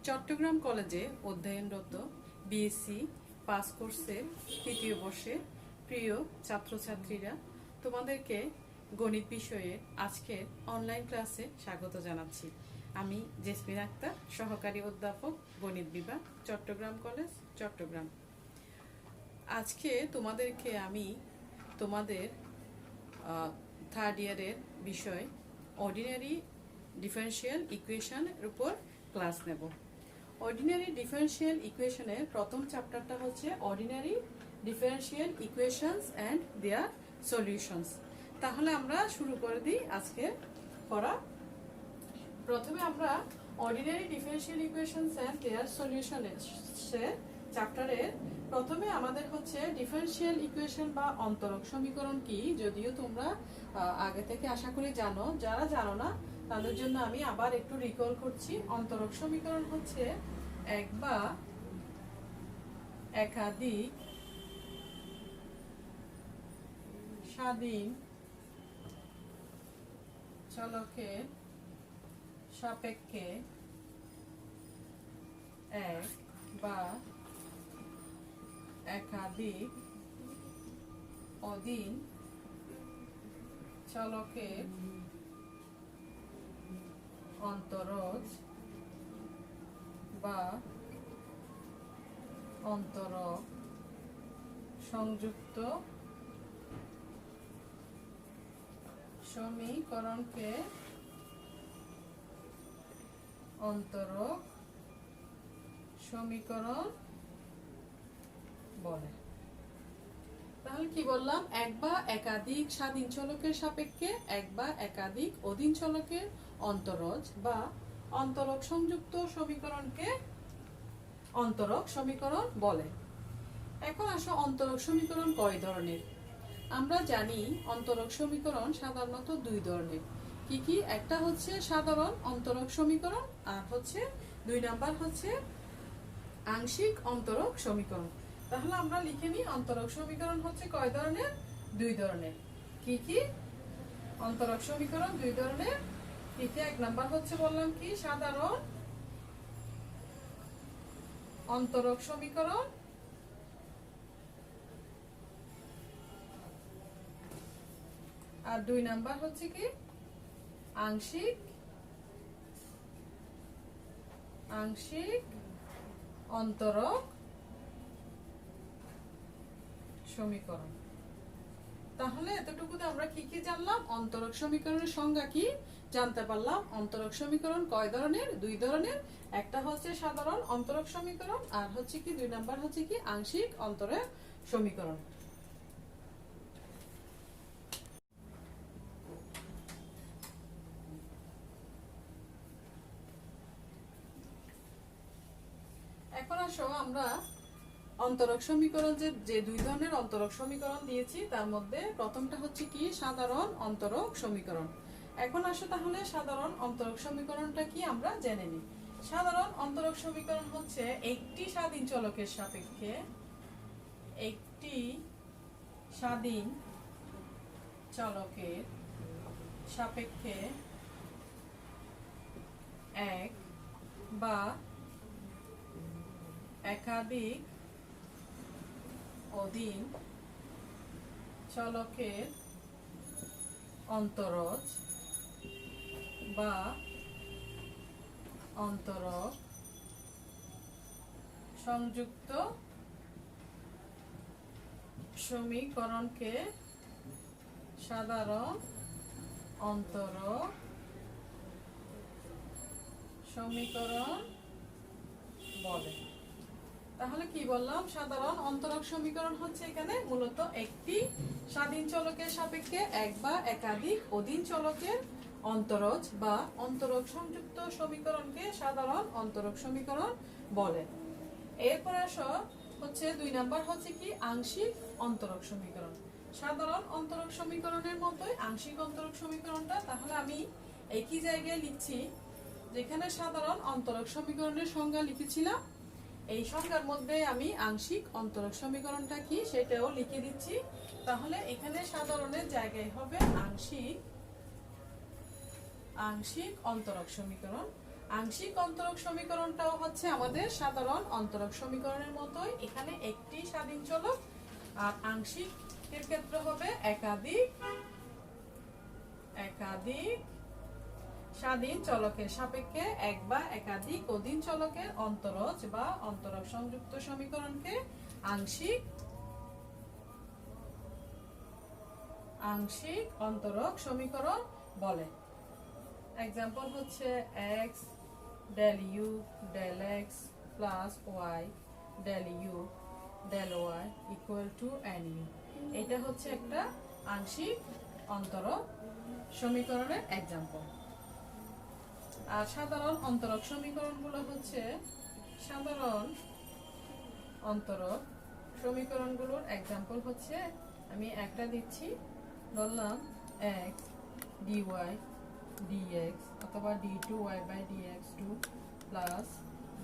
চট্টগ্রাম কলেজে অধ্যয়নরত BSc pass কোর্সের তৃতীয় বর্ষের প্রিয় ছাত্রছাত্রীরা, তোমাদেরকে গণিত বিষয়ে আজকের অনলাইন ক্লাসে স্বাগত জানাচ্ছি। আমি জেসমিন আক্তার, সহকারী অধ্যাপক, গণিত বিভাগ, চট্টগ্রাম কলেজ, চট্টগ্রাম। আজকে তোমাদেরকে আমি তোমাদের থার্ড ইয়ারের বিষয় অর্ডিনারি ডিফারেনশিয়াল ইকুয়েশনের উপর ক্লাস নেব। অর্ডিনারি ডিফারেনশিয়াল ইকুয়েশনের প্রথম চ্যাপ্টারটা হচ্ছে ordinary differential equations and their solutions. তাহলে আমরা শুরু করে দিই আজকে পড়া। প্রথমে আমরা ordinary differential equations and their সলিউশনের চ্যাপ্টারের প্রথমে আমাদের হচ্ছে ডিফারেনশিয়াল ইকুয়েশন বা অন্তরক সমীকরণ কি, যদিও তোমরা আগে থেকে আশা করি জানো। যারা জানো না তাদের জন্য আমি আবার একটু রিকল করছি। অন্তরক সমীকরণ হচ্ছে এক বা একাধিক স্বাধীন চলকের সাপেক্ষে এক বা একাধিক অধীন চলকের অন্তরজ বা অন্তরক সংযুক্ত সমীকরণকে অন্তরক সমীকরণ বলে। তাহলে কি বললাম? এক বা একাধিক স্বাধীন চলকের সাপেক্ষে এক বা একাধিক অধীন চলকের অন্তরজ বা অন্তরক সংযুক্ত সমীকরণকে অন্তরক সমীকরণ বলে। এখন আসো, অন্তরক সমীকরণ কয় ধরনের? আমরা জানি অন্তরক সমীকরণ সাধারণত দুই ধরনের। কি কি? একটা হচ্ছে সাধারণ অন্তরক সমীকরণ, আর হচ্ছে দুই নাম্বার হচ্ছে আংশিক অন্তরক সমীকরণ। তাহলে আমরা লিখে নিই, অন্তরক সমীকরণ হচ্ছে কয় ধরনের? দুই ধরনের। কি কি? অন্তরক সমীকরণ দুই ধরনের। কি কি? এক নাম্বার হচ্ছে বললাম কি সাধারণ অন্তরক সমীকরণ, আর দুই নাম্বার হচ্ছে কি আংশিক অন্তরক সমীকরণ। তাহলে এতটুকুতে আমরা কি কি জানলাম? অন্তরক সমীকরণের সংজ্ঞা কি জানতে পারলাম। অন্তরক সমীকরণ কয় ধরনের? দুই ধরনের। একটা হচ্ছে সাধারণ অন্তরক সমীকরণ, আর হচ্ছে কি দুই নাম্বার হচ্ছে কি আংশিক অন্তরক সমীকরণ। এখন আসো, আমরা অন্তরক সমীকরণ যে দুই ধরনের অন্তরক সমীকরণ দিয়েছি তার মধ্যে প্রথমটা হচ্ছে কি সাধারণ অন্তরক সমীকরণ। এখন আসো তাহলে সাধারণ অন্তরক সমীকরণটা কি আমরা জেনে নিই। সাধারণ অন্তরক সমীকরণ হচ্ছে একটি স্বাধীন চলকের সাপেক্ষে একটি স্বাধীন চলকের সাপেক্ষে এক বা একাধিক অধীন চলকের অন্তরজ বা অন্তরক সংযুক্ত সমীকরণকে সাধারণ অন্তরক সমীকরণ বলে। তাহলে কি বললাম? সাধারণ অন্তরক সমীকরণ হচ্ছে এখানে মূলত একটি স্বাধীন চলকের সাপেক্ষে এক বা একাধিক অধীন চলকের অন্তরজ বা অন্তরক সংযুক্ত সমীকরণকে সাধারণ অন্তরক সমীকরণ বলে। এরপর আসো হচ্ছে দুই নাম্বার হচ্ছে কি আংশিক অন্তরক সমীকরণ। সাধারণ অন্তরক সমীকরণের মতোই আংশিক অন্তরক সমীকরণটা তাহলে আমি একই জায়গায় লিখছি, যেখানে সাধারণ অন্তরক সমীকরণের সংজ্ঞা লিখেছিলাম এই সংখ্যার মধ্যে আমি আংশিক অন্তরক সমীকরণটা কি সেটাও লিখে দিচ্ছি। তাহলে এখানে সাধারণের জায়গায় হবে আংশিক অন্তরক সমীকরণ, আংশিক অন্তরক সমীকরণটাও হচ্ছে আমাদের সাধারণ অন্তরক সমীকরণের মতোই, এখানে একটি স্বাধীন চলক, আর আংশিকের ক্ষেত্রে হবে একাধিক একাধিক স্বাধীন চলকের সাপেক্ষে এক বা একাধিক অধীন চলকের অন্তরজ বা অন্তরক সংযুক্ত সমীকরণকে আংশিক আংশিক অন্তরক সমীকরণ বলে। এক্সাম্পল হচ্ছে x del u del x plus y del u del y equal to nu। এটা হচ্ছে একটা আংশিক অন্তরক সমীকরণের এক্সাম্পল। আর সাধারণ অন্তরক সমীকরণগুলো হচ্ছে সাধারণ অন্তরক সমীকরণগুলোর এক্সাম্পল হচ্ছে, আমি একটা দিচ্ছি, ধরলাম x dy dx অথবা d2y by dx2 plus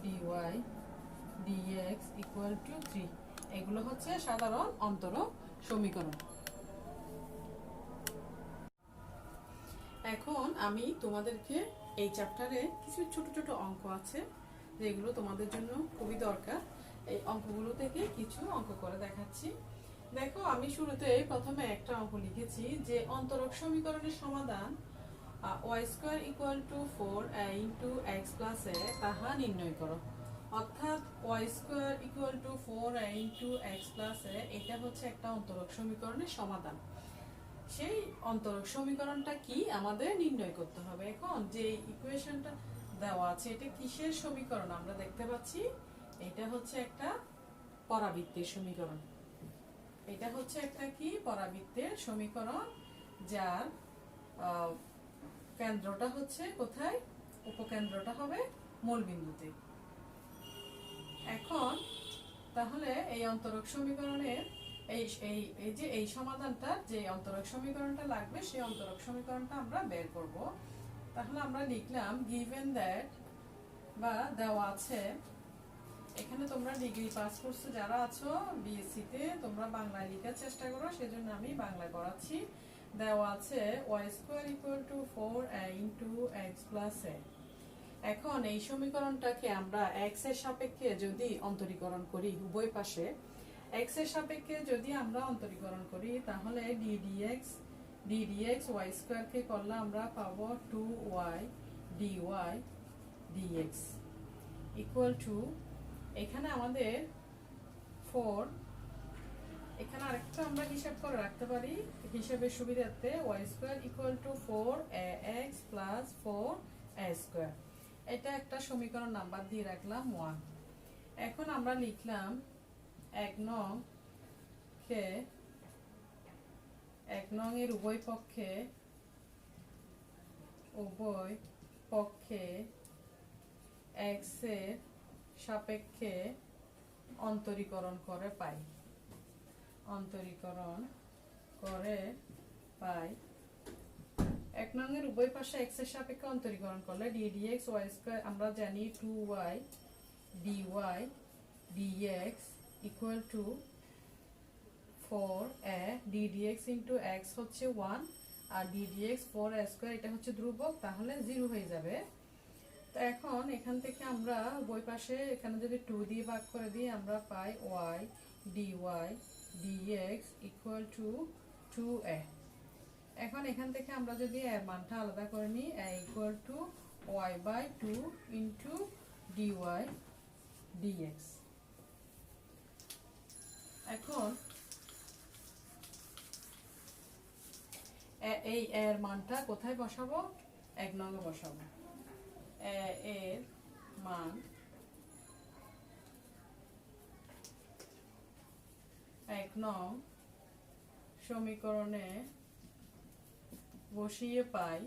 dy dx equal two 3। এগুলো হচ্ছে সাধারণ অন্তরক সমীকরণ। এখন আমি তোমাদেরকে এই চ্যাপ্টারে কিছু ছোট ছোট অঙ্ক আছে যেগুলো তোমাদের জন্য খুবই দরকার। এই অঙ্কগুলো থেকে কিছু অঙ্ক করে দেখাচ্ছি। দেখো, আমি শুরুতে প্রথমে একটা অঙ্ক লিখেছি যে অন্তরক সমীকরণের সমাধান y square equal to 4a into x plus a তাহা নির্ণয় করো। অর্থাৎ y square equal to 4a into x plus a এটা হচ্ছে একটা অন্তরক সমীকরণের সমাধান। সেই অন্তরক সমীকরণটা কি আমাদের নির্ণয় করতে হবে। এখন যে ইকুয়েশনটা দেওয়া আছে এটা কিসের সমীকরণ আমরা দেখতে পাচ্ছি, এটা হচ্ছে একটা পরাবৃত্তের সমীকরণ। এটা হচ্ছে একটা কি পরাবৃত্তের সমীকরণ, যার কেন্দ্রটা হচ্ছে কোথায়, উপকেন্দ্রটা হবে মূলবিন্দুতে। এখন তাহলে এই অন্তরক সমীকরণের এই সমাধানটা, যে অন্তরক সমীকরণটা লাগবে সেই অন্তরক সমীকরণটা আমরা বের করব। তাহলে আমরা লিখলাম গিভেন দ্যাট, বা দেওয়া আছে, এখানে তোমরা ডিগ্রি পাস করছো যারা আছো বিএসসি তে, তোমরা বাংলায় লেখার চেষ্টা করো, সেজন্য আমি বাংলায় করাচ্ছি। দেওয়া আছে y square equal to 4a into x plus a. এখন এই সমীকরণটাকে আমরা x এর সাপেক্ষে যদি অন্তরীকরণ করি, উভয় পাশে x এর সাপেক্ষে যদি আমরা অন্তরীকরণ করি, তাহলে ddx y স্কয়ার কে করলে আমরা পাবো 2y dy dx equal two, এখানে আমাদের 4, এখানে আরেকটা আমরা হিসাব করে রাখতে পারি হিসাবের সুবিধার্থে, y square equal two 4ax plus 4a square. এটা একটা সমীকরণ নাম্বার দিয়ে রাখলাম 1। এখন আমরা লিখলাম এক নং এর উভয় পক্ষে x এর সাপেক্ষে অন্তরীকরণ করে পাই। এক নং এর উভয় পাশে x এর সাপেক্ষে অন্তরীকরণ করলে ddx y স্কয়ার, আমরা জানি 2y dy dx equal to 4a ddx into x হচ্ছে 1 আর ddx 4a স্কয়ার এটা হচ্ছে ধ্রুবক, তাহলে 0 হয়ে যাবে। তো এখন এখান থেকে আমরা উভয় পাশে এখানে যদি 2 দিয়ে ভাগ করে দিই, আমরা পাই y dy dx equal two 2a। এখন এখান থেকে আমরা যদি এর মানটা আলাদা করে নিই, a equal to y by 2 into dy dx। এখন এই এর মানটা কোথায় বসাবো, এক নঙ্গে বসাবো। এর মান এক নং সমীকরণে বসিয়ে পাই,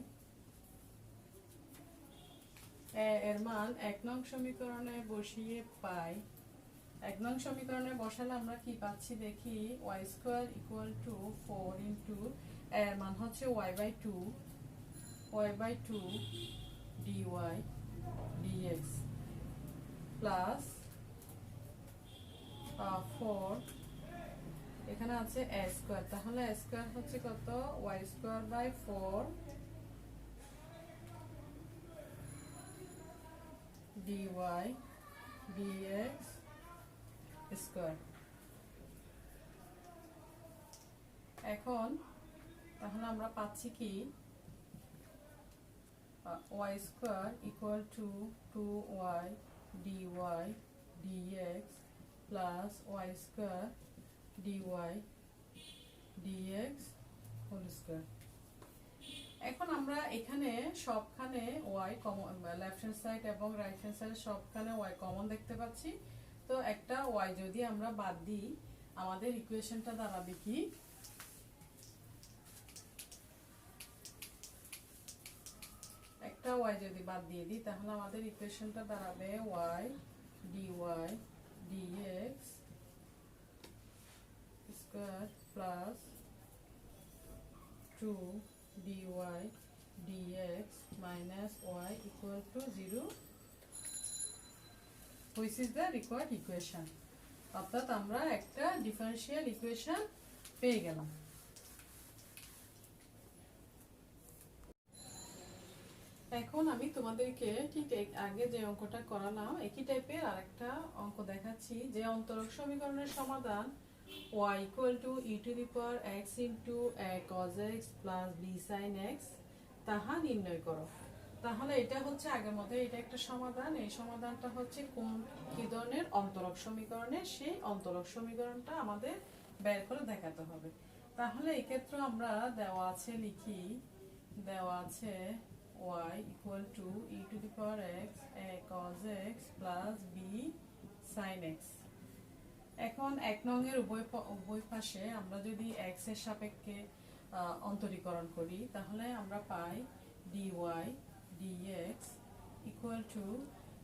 এর মান এক নং সমীকরণে বসিয়ে পাই। এক নং সমীকরণে বসালে আমরা কি পাচ্ছি দেখি, y square equal to 4 into এর মান হচ্ছে y by 2 dy dx plus 4, এখানে আছে a স্কয়ার, তাহলে a স্কয়ার হচ্ছে কত, y square by 4 dy dx square. এখন তাহলে আমরা পাচ্ছি কি y square equal to 2y dy dx plus y square dy dx whole square. এখন আমরা এখানে সবখানে y common, left hand side এবং রাইট হ্যান্ড সাইড সবখানে y কমন দেখতে পাচ্ছি। তো একটা y যদি আমরা বাদ দিই আমাদের ইকুয়েশনটা দাঁড়াবে কি, একটা y যদি বাদ দিয়ে দিই তাহলে আমাদের ইকুয়েশনটা দাঁড়াবে y dy dx square plus 2 dy dx minus y equal to 0, which is the required equation. অর্থাৎ আমরা একটা ডিফারেনশিয়াল ইকুয়েশন পেয়ে গেলাম। এখন আমি তোমাদেরকে ঠিক আগে যে অঙ্কটা করালাম একই টাইপের আরেকটা অঙ্ক দেখাচ্ছি, যে অন্তরক সমীকরণের সমাধান y equal to e to the power x into a cos x plus b sin x তাহা নির্ণয় করো। তাহলে এটা হচ্ছে আগের মতো এটা একটা সমাধান, এই সমাধানটা হচ্ছে কোন কি ধরনের অন্তরক সমীকরণের, সেই অন্তরক সমীকরণটা আমাদের বের করে দেখাতে হবে। তাহলে এই ক্ষেত্রে আমরা দেওয়া আছে লিখি, দেওয়া আছে y equal to e to the power x a cos x plus b sin x। এখন এক নং এর উভয় পাশে আমরা যদি x এর সাপেক্ষে অন্তরীকরণ করি তাহলে আমরা পাই dy dx equal to,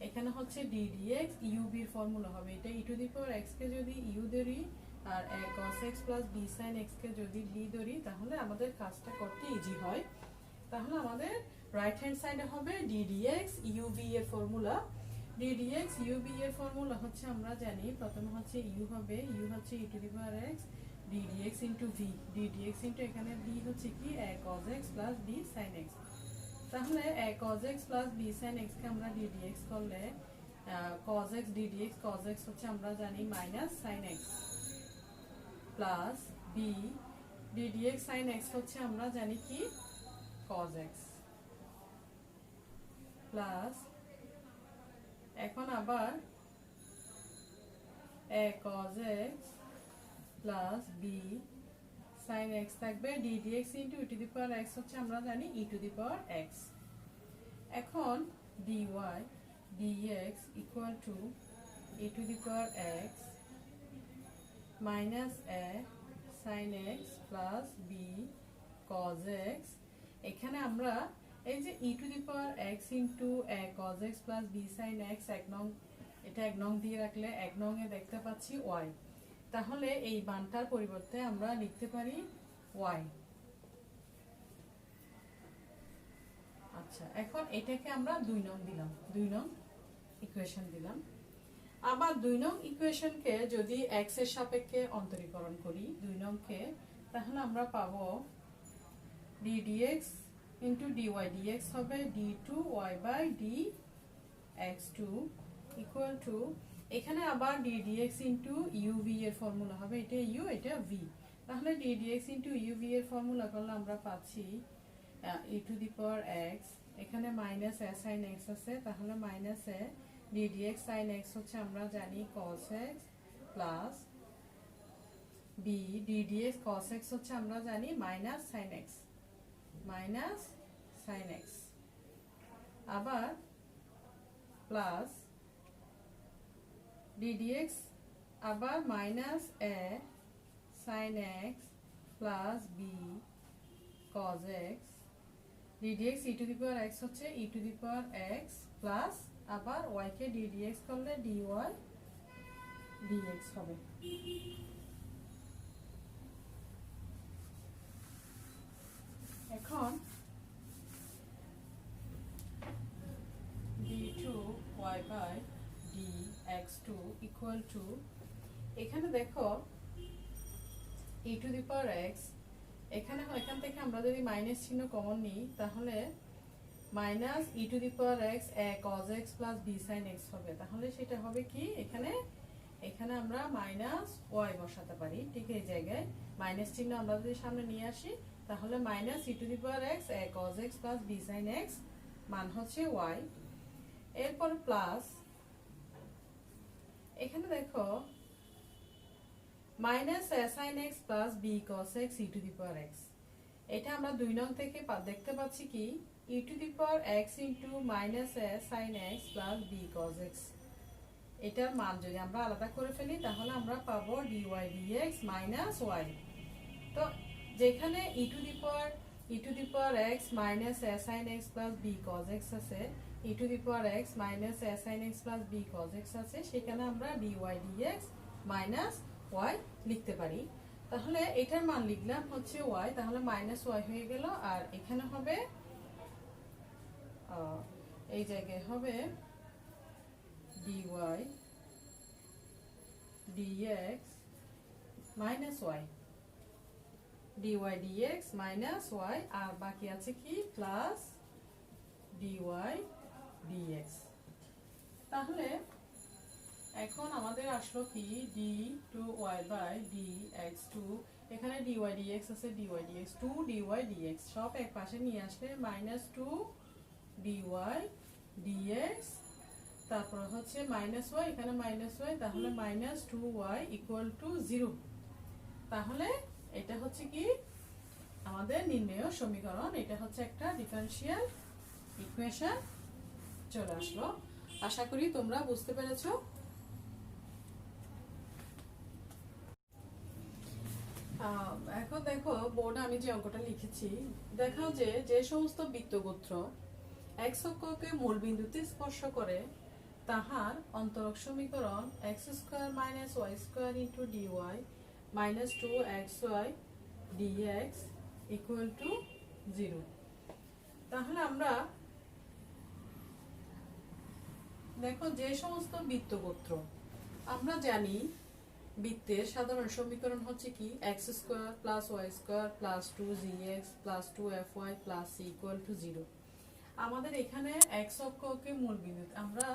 এখানে হচ্ছে d dx ub এর ফর্মুলা হবে, এটা e to the power x কে যদি u ধরি আর a cos x plus b sin x কে যদি b ধরি তাহলে আমাদের কাজটা করতে ইজি হয়। তাহলে আমাদের রাইট হ্যান্ড সাইডে হবে d dx ub এর ফর্মুলা। d dx ub এর ফর্মুলা হচ্ছে আমরা জানি প্রথমে হচ্ছে u হবে, u হচ্ছে e to the power x d dx into v, d dx into এখানে b হচ্ছে কি a cos x plus b sin x। তাহলে a cos x plus b sin x কে আমরা d dx করলে cos x d dx cos x হচ্ছে আমরা জানি minus sin x plus b d dx sin x হচ্ছে আমরা জানি কি cos x প্লাস, এখন আবার a cos x plus b sin x থাকবে d dx into e to the power x হচ্ছে আমরা জানি e to the power x। এখন dy dx equal to e to the power x minus a sin x plus b cos x। এখানে আমরা এই যে e to the power x into a cos x plus b sin x এক নং, এটা এক নং দিয়ে রাখলে এক নং এ দেখতে পাচ্ছি y, তাহলে এই মানটার পরিবর্তে আমরা লিখতে পারি y। আচ্ছা, এখন এটাকে আমরা 2 নং দিলাম, 2 নং ইকুয়েশন দিলাম। আবার 2 নং ইকুয়েশনকে যদি x এর সাপেক্ষে অন্তরীকরণ করি 2 নং কে, তাহলে আমরা পাবো d dx into dy dx হবে d2y by dx2 equal to, এখানে আবার d dx into uv এর ফর্মুলা হবে, এটা u এটা v। তাহলে d dx into uv এর ফর্মুলা করলে আমরা পাচ্ছি e to the power x, এখানে মাইনাস a sin x আছে তাহলে minus a d dx sin x হচ্ছে আমরা জানি cos x plus b d dx cos x হচ্ছে আমরা জানি minus sin x, minus sin x আবার প্লাস d dx আবার minus a sin x plus b cos x d dx e to the power x হচ্ছে e to the power x plus আবার y কে d dx করলে dy dx হবে। এখন d2y by dx2 equal to, এখানে দেখো e to the power x, এখানে এখান থেকে আমরা যদি মাইনাস চিহ্ন কমন নিই তাহলে minus e to the power x a cos x plus b sine x হবে। তাহলে সেটা হবে কি, এখানে এখানে আমরা মাইনাস ওয়াই বসাতে পারি। ঠিক এই জায়গায় মাইনাস চিহ্ন আমরা যদি সামনে নিয়ে আসি, তাহলে minus e to the power x a cos x plus b sine x মান হচ্ছে ওয়াই। এরপর প্লাস এখানে দেখো minus a sine x plus b cos x e to the power x. এটা আমরা 2 নং থেকে দেখতে পাচ্ছি কি e to the power x into minus a sine x plus b cos x. এটার মান যদি আমরা আলাদা করে ফেলি তাহলে আমরা পাবো ডিওয়াই ডিএক্স মাইনাস ওয়াই। তো যেখানে e to the power x minus a sine x plus b cos x আছে, e to the power x minus a sine x plus b cos x আছে, সেখানে আমরা ডিওয়াই ডিএক্স মাইনাস ওয়াই লিখতে পারি। তাহলে এটার মান লিখলাম হচ্ছে ওয়াই, তাহলে মাইনাস ওয়াই হয়ে গেল। আর এখানে হবে এই জায়গায় হবে dy dx minus y, dy dx minus y, আর বাকি আছে কি প্লাস dy dx। তাহলে এখন আমাদের আসলো কি d2y বাই dx2, এখানে dy dx আছে, dy dx 2 dy dx সব এক পাশে নিয়ে আসলে মাইনাস 2 dy dx, তারপর হচ্ছে মাইনাস ওয়াই, এখানে মাইনাস ওয়াই, তাহলে মাইনাস 2y ইকুয়াল টু 0। তাহলে এটা হচ্ছে কি আমাদের নির্ণেয় সমীকরণ, এটা হচ্ছে একটা ডিফারেনশিয়াল ইকুয়েশন চলে আসলো। আশা করি তোমরা বুঝতে পেরেছো। এখন দেখো বোর্ডে আমি যে অঙ্কটা লিখেছি, দেখাও যে যে সমস্ত বৃত্তগোত্র এক্স অক্ষকে মূল বিন্দুতে স্পর্শ করে তাহার অন্তরক সমীকরণ x square minus y square into dy minus 2xy dx equal to 0। তাহলে আমরা দেখো যে সমস্ত বৃত্তগোত্র, আমরা জানি বৃত্তের সাধারণ সমীকরণ হচ্ছে কি x square plus y square plus 2gx plus 2fy plus c equal to 0। আমাদের এখানে এক্স অক্ষকে মূল বিন্দুতে আমরা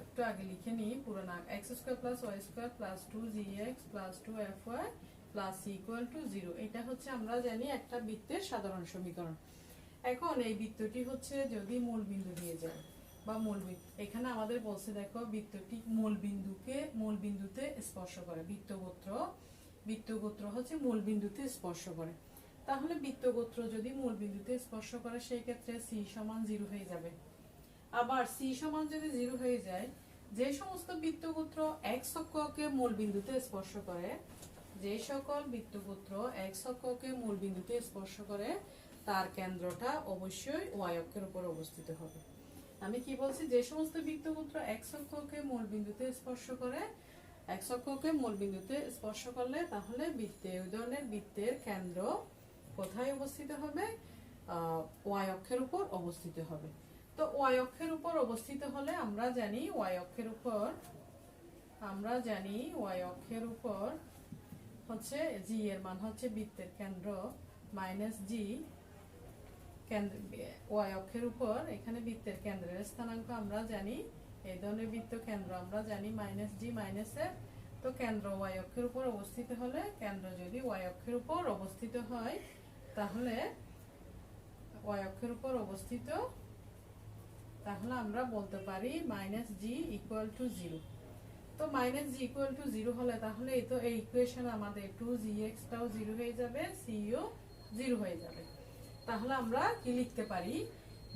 একটু আগে লিখে নিই পুরো নাম, x square plus y square plus 2gx plus 2fy plus c equal to 0। এটা হচ্ছে আমরা জানি একটা বৃত্তের সাধারণ সমীকরণ। এখন এই বৃত্তটি হচ্ছে যদি মূল বিন্দু দিয়ে যায় বা মূল বিন্দু, এখানে আমাদের বলছে দেখো বৃত্তটি মূল বিন্দুতে স্পর্শ করে। বৃত্তগোত্র হচ্ছে মূল বিন্দুতে স্পর্শ করে। তাহলে বৃত্তগোত্র যদি মূল বিন্দুতে স্পর্শ করে সেই ক্ষেত্রে c সমান 0 হয়ে যাবে। আবার c সমান যদি 0 হয়ে যায়, যে সমস্ত বৃত্তগোত্র x অক্ষকে মূল বিন্দুতে স্পর্শ করে, যে সকল বৃত্তগোত্র x অক্ষকে মূল বিন্দুতে স্পর্শ করে তার কেন্দ্রটা অবশ্যই y অক্ষের উপর অবস্থিত হবে। আমি কি বলছি, যে সমস্ত বৃত্তগোত্র x অক্ষকে মূল বিন্দুতে স্পর্শ করে, x অক্ষকে মূল বিন্দুতে স্পর্শ করলে তাহলে ওই ধরনের বৃত্তের কেন্দ্র কোথায় অবস্থিত হবে, y অক্ষের উপর অবস্থিত হবে। তো y অক্ষের উপর অবস্থিত হলে আমরা জানি y অক্ষের উপর হচ্ছে g এর মান হচ্ছে বৃত্তের কেন্দ্র মাইনাস g, y অক্ষের উপর এখানে বৃত্তের কেন্দ্রের স্থানাঙ্ক আমরা জানি, এই ধরনের বৃত্ত কেন্দ্র আমরা জানি মাইনাস g মাইনাস f। তো কেন্দ্র y অক্ষের উপর অবস্থিত হলে, কেন্দ্র যদি y অক্ষের উপর অবস্থিত হয় তাহলে y অক্ষের উপর অবস্থিত, তাহলে আমরা বলতে পারি মাইনাস g ইকুয়াল টু 0। তো মাইনাস g ইকুয়াল টু 0 হলে তাহলে এই ইকুয়েশন আমাদের 2gx টাও 0 হয়ে যাবে, c ও 0 হয়ে যাবে। তাহলে আমরা কি লিখতে পারি,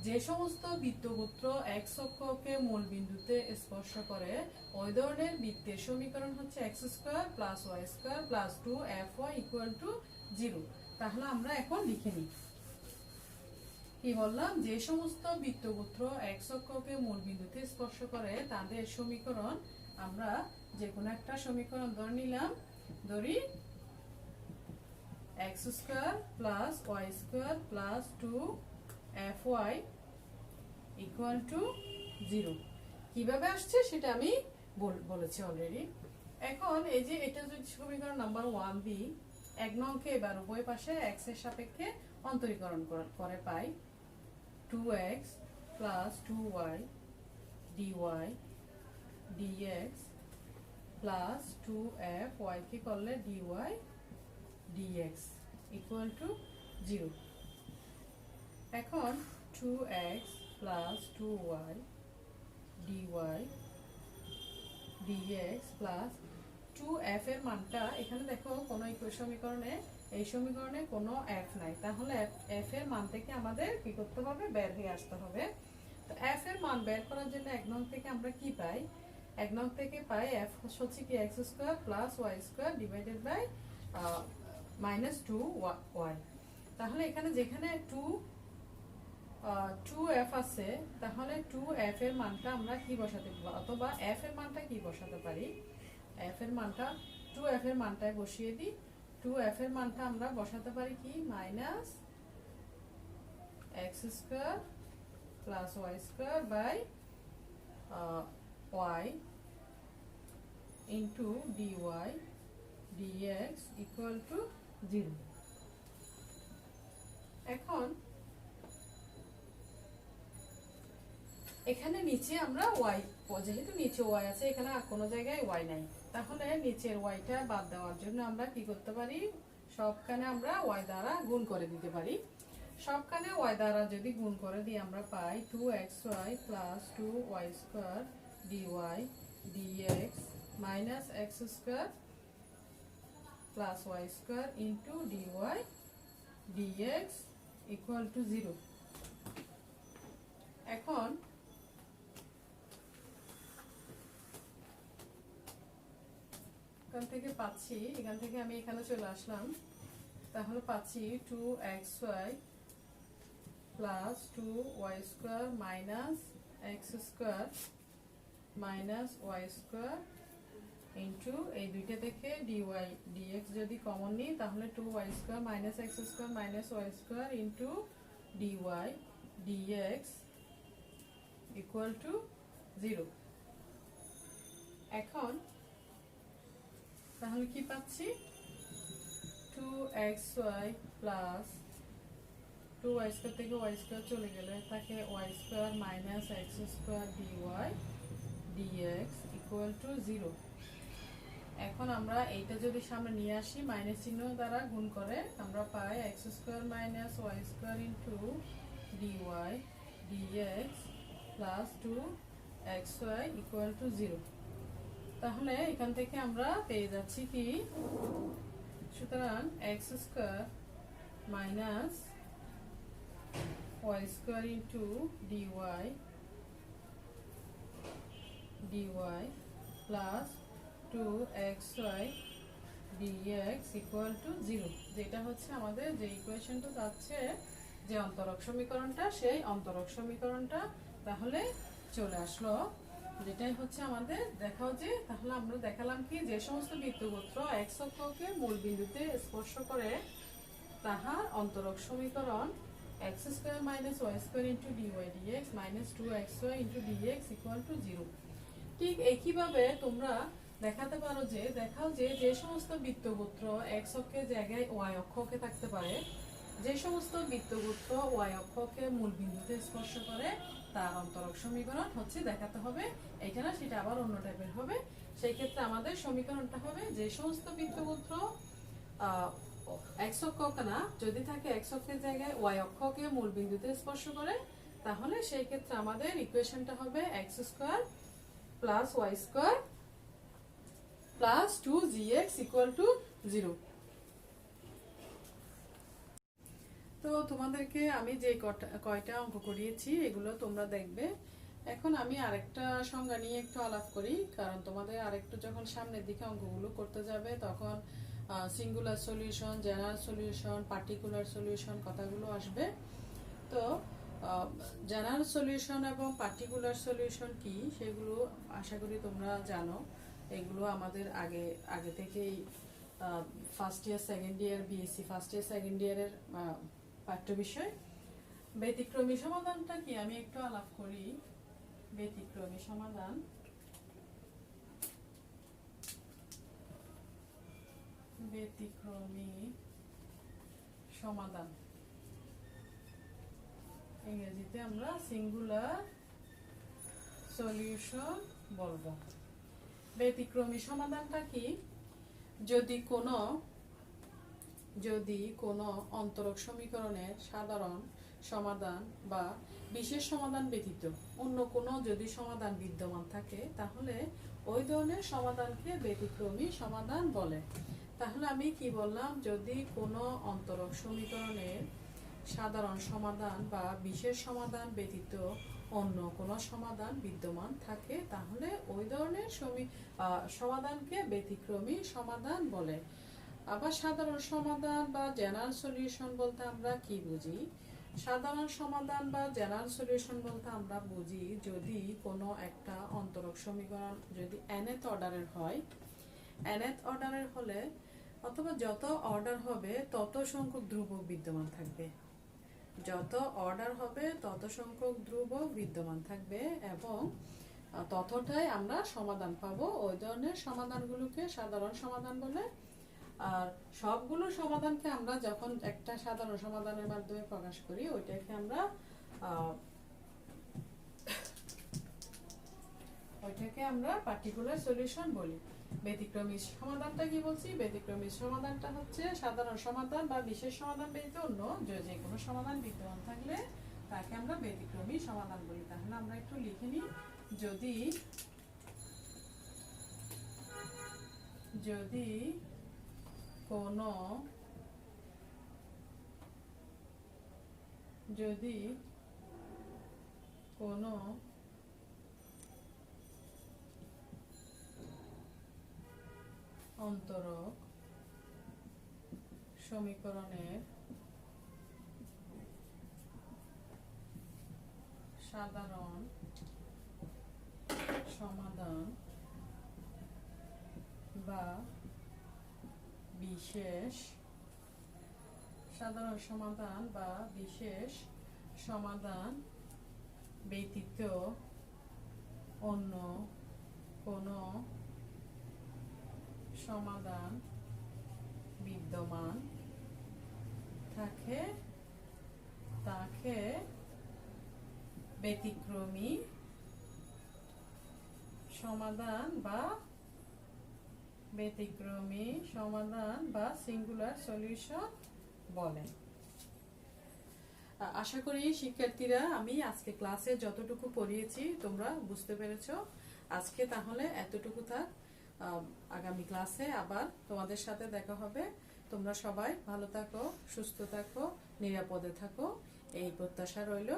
যে সমস্ত বৃত্তগোত্র x অক্ষকে মূল বিন্দুতে স্পর্শ করে ওই ধরনের বৃত্তের সমীকরণ হচ্ছে x square plus y square plus 2fy equal to 0। তাহলে আমরা এখন লিখে নিই, কি বললাম, যে সমস্ত বৃত্তগোত্র x অক্ষকে মূল বিন্দুতে স্পর্শ করে তাদের সমীকরণ, আমরা যে কোনো একটা সমীকরণ ধরে নিলাম, ধরি x square plus y square plus 2fy equal to 0। কিভাবে আসছে সেটা আমি বলেছি অলরেডি। এখন এই যে এটা যদি সমীকরণ নাম্বার 1b, 1 নংকে এবার উভয় পাশে x এর সাপেক্ষে অন্তরীকরণ করে পাই। 2x plus 2y dy dx plus 2f y কে করলে dy dx equal to 0। এখন 2x plus 2y dy dx plus 2f এর মানটা এখানে দেখো কোনো সমীকরণে এই সমীকরণে কোনো f নাই, তাহলে f এর মান থেকে আমাদের কি করতে হবে, বের হয়ে আসতে হবে। তো f এর মান বের করার জন্য 1 নং থেকে আমরা কি পাই, 1 নং থেকে পাই f হচ্ছে কি x square plus y square divided by -2y। তাহলে এখানে যেখানে 2f আছে তাহলে 2f এর মানটা আমরা কি বসাতে পারি, অথবা f এর মানটা কি বসাতে পারি, f এর মানটা 2f এর মানটাই বসিয়ে দিই। 2f এর মানটা আমরা বসাতে পারি কি -x square plus y square by y into dy dx equal to 0। এখন এখানে নিচে আমরা y, যেহেতু নিচে y আছে এখানে আর কোনো জায়গায় y নাই, তাহলে নিচের yটা বাদ দেওয়ার জন্য আমরা কি করতে পারি, সবখানে আমরা y দ্বারা গুণ করে দিতে পারি। সবখানে y দ্বারা যদি গুণ করে দিই আমরা পাই 2xy plus 2y square dy dx minus x square plus y square into dy dx equal to 0। এখন এখান থেকে পাচ্ছি, এখান থেকে আমি এখানে চলে আসলাম, তাহলে পাচ্ছি 2xy plus 2y square minus x square minus y square into এই দুইটা থেকে dy dx যদি কমন নিই তাহলে 2y square minus x square minus y square into dy dx equal to 0। এখন তাহলে কি পাচ্ছি, 2xy plus 2y square থেকে y square চলে গেলে থাকে y square minus x square dy dx equal to 0। এখন আমরা এইটা যদি সামনে নিয়ে আসি মাইনাস চিহ্ন দ্বারা গুণ করে আমরা পাই x square minus y square into dy dx plus 2xy equal to 0। তাহলে এখান থেকে আমরা পেয়ে যাচ্ছি কি, সুতরাং x square minus y square into dy plus 2xy dx equal to 0, যেটা হচ্ছে আমাদের যে ইকুয়েশনটা যাচ্ছে যে অন্তরক সমীকরণটা, সেই অন্তরক সমীকরণটা তাহলে চলে আসলো, যেটাই হচ্ছে আমাদের দেখাও যে, তাহলে আমরা দেখালাম কি যে সমস্ত বৃত্তগোত্র x অক্ষকে মূল বিন্দুতে স্পর্শ করে তাহার অন্তরক সমীকরণ x square minus y square into dy dx minus 2xy into dx equal to 0। ঠিক একইভাবে তোমরা দেখাতে পারো যে, দেখাও যে যে সমস্ত বৃত্তগোত্র x অক্ষের জায়গায় y অক্ষকে থাকতে পারে, যে সমস্ত বৃত্তগোত্র y অক্ষকে মূল বিন্দুতে স্পর্শ করে তার অন্তরক সমীকরণ হচ্ছে দেখাতে হবে। এখানে সেটা আবার অন্য টাইপের হবে, সেই ক্ষেত্রে আমাদের সমীকরণটা হবে যে সমস্ত বৃত্তগোত্র x অক্ষ না, যদি থাকে x অক্ষের জায়গায় y অক্ষকে মূল বিন্দুতে স্পর্শ করে তাহলে সেই ক্ষেত্রে আমাদের ইকুয়েশনটা হবে x square plus y square plus 2gx equal to 0। তো তোমাদেরকে আমি যে কয়টা অঙ্ক করিয়েছি এগুলো তোমরা দেখবে। এখন আমি আরেকটা সংজ্ঞা নিয়ে একটু আলাপ করি, কারণ তোমাদের আরেকটু যখন সামনের দিকে অঙ্কগুলো করতে যাবে তখন singular solution, general solution, particular solution কথাগুলো আসবে। তো জেনারেল সলিউশন এবং পার্টিকুলার সলিউশন কি সেগুলো আশা করি তোমরা জানো, এগুলো আমাদের আগে থেকেই first year second year BSc first year second ইয়ারের পাঠ্য বিষয়। ব্যতিক্রমী সমাধানটা কি আমি একটু আলাপ করি। ব্যতিক্রমী সমাধান, ব্যতিক্রমী সমাধান ইংরেজিতে আমরা সিঙ্গুলার সলিউশন বলবো। ব্যতিক্রমী সমাধানটা কি? যদি কোনো অন্তরক সমীকরণের সাধারণ সমাধান বা বিশেষ সমাধান ব্যতীত অন্য কোনো যদি সমাধান বিদ্যমান থাকে তাহলে ওই ধরনের সমাধানকে ব্যতিক্রমী সমাধান বলে। তাহলে আমি কি বললাম? যদি কোনো অন্তরক সমীকরণের সাধারণ সমাধান বা বিশেষ সমাধান ব্যতীত অন্য কোনো সমাধান বিদ্যমান থাকে তাহলে ওই ধরনের সমাধানকে ব্যতিক্রমী সমাধান বলে। আবার সাধারণ সমাধান বা জেনারেল সলিউশন বলতে আমরা কি বুঝি? সাধারণ সমাধান বা জেনারেল সলিউশন বলতে আমরা বুঝি যদি কোনো একটা অন্তরক সমীকরণ যদি nth অর্ডারের হয়, nth অর্ডারের হলে অথবা যত অর্ডার হবে তত সংখ্যক ধ্রুবক বিদ্যমান থাকবে, যত অর্ডার হবে তত সংখ্যক ধ্রুবক বিদ্যমান থাকবে এবং ততটাই আমরা সমাধান পাবো। ওই ধরনের সমাধানগুলোকে সাধারণ সমাধান বলে। আর সবগুলো সমাধানকে আমরা যখন একটা সাধারণ সমাধানের মাধ্যমে প্রকাশ করি ওইটাকে আমরা পার্টিকুলার সলিউশন বলি। ব্যতিক্রমী সমাধানটা কি বলছি? ব্যতিক্রমী সমাধানটা হচ্ছে সাধারণ সমাধান বা বিশেষ সমাধান ব্যতীত অন্য যে কোনো সমাধান বিদ্যমান থাকলে তাকে আমরা ব্যতিক্রমী সমাধান বলি। তাহলে আমরা একটু লিখে নিই। যদি কোনো অন্তরক সমীকরণের সাধারণ সমাধান বা বিশেষ সমাধান ব্যতীত অন্য কোনো সমাধান বিদ্যমান থাকে তাকে ব্যতিক্রমী সমাধান বা সিঙ্গুলার সলিউশন বলে। আশা করি শিক্ষার্থীরা আমি আজকে ক্লাসে যতটুকু পড়িয়েছি তোমরা বুঝতে পেরেছো। আজকে তাহলে এতটুকু থাক। আগামী ক্লাসে আবার তোমাদের সাথে দেখা হবে। তোমরা সবাই ভালো থাকো, সুস্থ থাকো, নিরাপদে থাকো, এই প্রত্যাশা রইল।